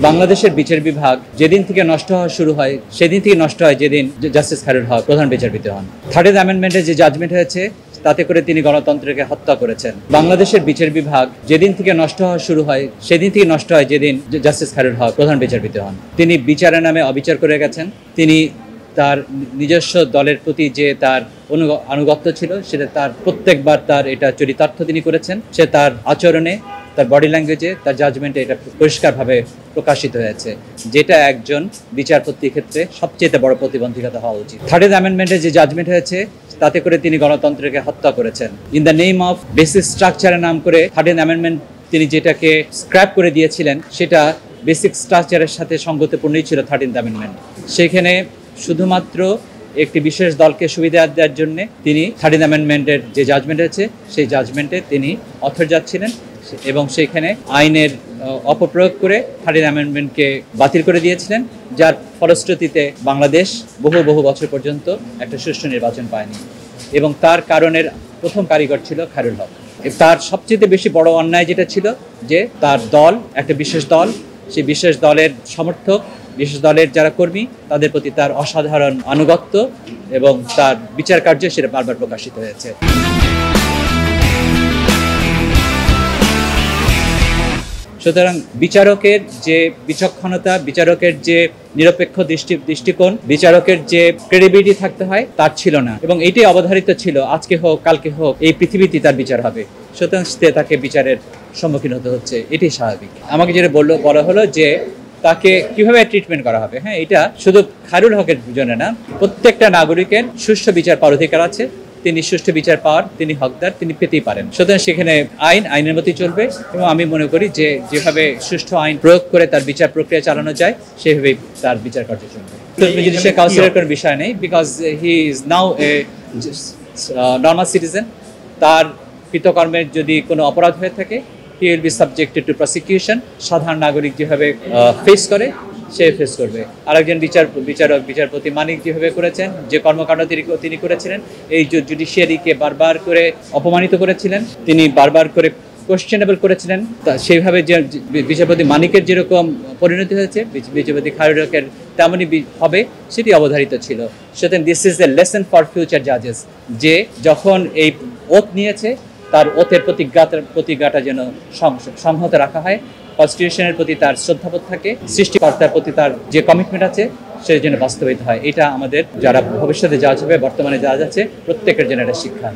বাংলাদেশের বিচার বিভাগ যেদিন থেকে নষ্ট হওয়া শুরু হয় সেদিন থেকে নষ্ট হয় যেদিন জাস্টিস খায়রুল হক প্রধান বিচারপতি হন। 13th অ্যামেন্ডমেন্টে যে জাজমেন্ট হয়েছে তাতে করে তিনি গণতন্ত্রকে হত্যা করেছেন। বাংলাদেশের বিচার বিভাগ যেদিন থেকে নষ্ট হওয়া শুরু হয় সেদিন থেকে নষ্ট হয় যেদিন জাস্টিস খায়রুল হক প্রধান বিচারপতি হন। তিনি বিচারের নামে অবিচার করে গেছেন। তিনি তার নিজস্ব দলের প্রতি যে তার আনুগত্য ছিল সেটা তার প্রত্যেকবার তার এটা চরিতার্থ তিনি করেছেন। সে তার আচরণে, তার বডি ল্যাঙ্গুয়েজে, তার জাজমেন্টে এটা পরিষ্কারভাবে প্রকাশিত হয়েছে, যেটা একজন বিচারপতির ক্ষেত্রে সবচেয়ে বড় প্রতিবন্ধকতা হওয়া উচিত। 13th অ্যামেন্ডমেন্টে যে জাজমেন্ট হয়েছে তাতে করে তিনি গণতন্ত্রকে হত্যা করেছেন। In the name of basic স্ট্রাকচারের নাম করে 13th অ্যামেন্ডমেন্ট তিনি যেটাকে স্ক্র্যাপ করে দিয়েছিলেন সেটা বেসিক স্ট্রাকচারের সাথে সঙ্গতিপূর্ণই ছিল 13th অ্যামেন্ডমেন্ট। সেখানে শুধুমাত্র একটি বিশেষ দলকে সুবিধা দেওয়ার জন্য তিনি 13th অ্যামেন্ডমেন্টের যে জাজমেন্ট আছে সেই জাজমেন্টে তিনি অথর যাচ্ছিলেন এবং সেখানে আইনের অপপ্রয়োগ করে 13th অ্যামেন্ডমেন্টকে বাতিল করে দিয়েছিলেন, যার ফলশ্রুতিতে বাংলাদেশ বহু বছর পর্যন্ত একটা সুষ্ঠু নির্বাচন পায়নি। এবং তার কারণের প্রথম কারিগর ছিল খায়রুল হক। তার সবচেয়ে বেশি বড় অন্যায় যেটা ছিল যে তার দল, একটা বিশেষ দল, সেই বিশেষ দলের সমর্থক, বিশেষ দলের যারা কর্মী, তাদের প্রতি তার অসাধারণ আনুগত্য এবং তার বিচার কার্য সেটা বারবার প্রকাশিত হয়েছে। সুতরাং বিচারকের যে বিচক্ষণতা, বিচারকের যে নিরপেক্ষ দৃষ্টিকোণ, বিচারকের যে ক্রেডিবিলিটি থাকতে হয় তার ছিল না, এবং এটাই অবধারিত ছিল আজকে হোক কালকে হোক এই পৃথিবীতে তার বিচার হবে। সুতরাং তাকে বিচারের সম্মুখীন হতে হচ্ছে, এটাই স্বাভাবিক। আমাকে যেটা বলা হলো যে তাকে কিভাবে ট্রিটমেন্ট করা হবে, হ্যাঁ, এটা শুধু খায়রুল হকের জন্য না, প্রত্যেকটা নাগরিকের সুষ্ঠু বিচার পাওয়ার অধিকার আছে। তিনি সুষ্ঠু বিচার পাওয়ার তিনি হকদার, তিনি পেতেই পারেন। সুতরাং সেখানে আইনের মতোই চলবে, এবং আমি মনে করি যে যেভাবে সুষ্ঠু আইন প্রয়োগ করে তার বিচার প্রক্রিয়া চালানো যায় সেভাবেই তার বিচার কার্য চলবে। জুডিশিয়াল কাউন্সিলের কোনো বিষয় নেই, because he is now A normal citizen. তার কৃতকর্মের যদি কোনো অপরাধ হয়ে থাকে he will be subjected to prosecution। সাধারণ নাগরিক যেভাবে ফেস করে সে ফেস করবে। আরেকজন বিচারপতি মানিক যেভাবে করেছেন, যে কর্মকাণ্ড তিনি করেছিলেন, এই জুডিশিয়ারিকে বারবার করে অপমানিত করেছিলেন, তিনি বারবার করে কোয়েশ্চেনেবল করেছিলেন, সেইভাবে যে বিচারপতি মানিকের যেরকম পরিণতি হয়েছে বিচারপতি খায়রুল হকের তেমনই হবে সেটি অবধারিত ছিল। সুতরাং this is a lesson for future জাজেস, যে যখন এই ওথ নিয়েছে তার ওথের প্রতিজ্ঞাটা যেন সংহত রাখা হয়, কনস্টিটিউশনের প্রতি তার শ্রদ্ধাবোধ থাকে, সৃষ্টিকর্তার প্রতি তার যে কমিটমেন্ট আছে সেটা যেন বাস্তবায়িত হয়। এটা আমাদের যারা ভবিষ্যতে জাজ হবে, বর্তমানে জাজ আছে, প্রত্যেকের জন্য একটা শিক্ষা।